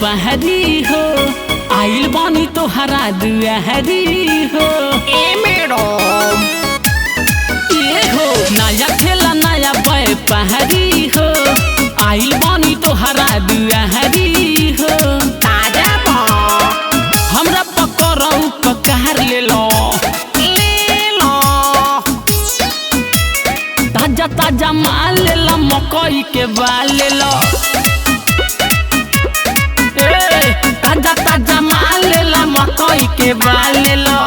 पहरी हो, आइल बानी तोहरा दुआरी हो। ए मैडम ये हो नया खेला नया पहरी हो, आइल बानी तोहरा दुआरी हो। ताजा बा हमरा पकड़ऊ पकार ले लो ताजा ताजा माल ले लो, मकई के बाल ले लो। ताजा ताजा माल ले लो, मकई के बाल ले लो।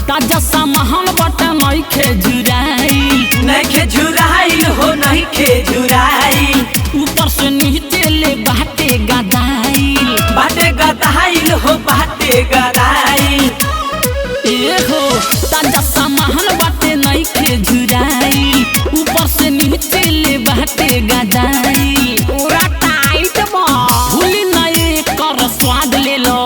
ताजा सामान बट नइखे झुराइल, नइखे झुराइल हो नइखे झुराइल, ऊपर से नीचे ले बाटे गदाइल। बाटे गदाइल हो बाटे गदाइल। ए हो ताजा सामान बाटे नइखे झुराइल, ऊपर से नीचे ले बाटे गदाइल। पूरा टाइट बा भूली नहीं कर स्वाद ले लो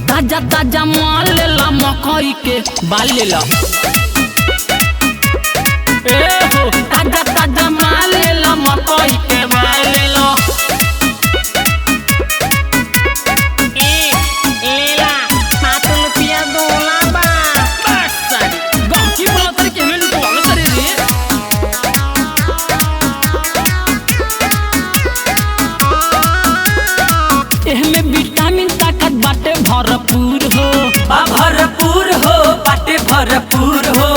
ताजा ताजा माल ले लो, मकई के बाल ले लो। हो ताजा ताजा माल ले लो, मकई के बाल ले लो। लेला 5 रुपया दोला बा। बस सारी गंकी बोला तर के में लुटवा में सारी रे। एहमे विटामिन ताकत बाटे भरपूर हो, भरपूर हो बाटे भरपूर हो।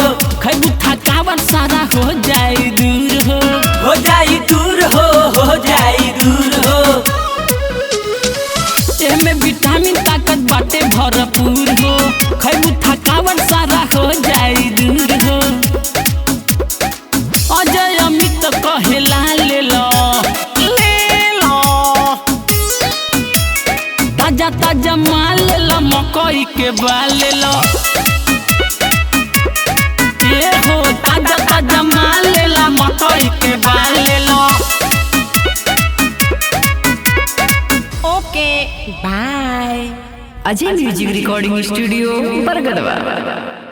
खैबू थकावट सारा हो जाई दूर हो। हो जाई दूर हो जाई दूर हो। एहमे विटामिन ताकत बाटे भरपूर हो, खैबू थकावट सारा हो जाई दूर हो। अजय अमित कहेला ले लो ताजा ताजा माल ले लो, मकई के बाल ले लो। ये हो ताजा ताजा माल ले लो, मकई के बाल ले लो। Okay bye. Ajay music recording studio बरगढ़वा।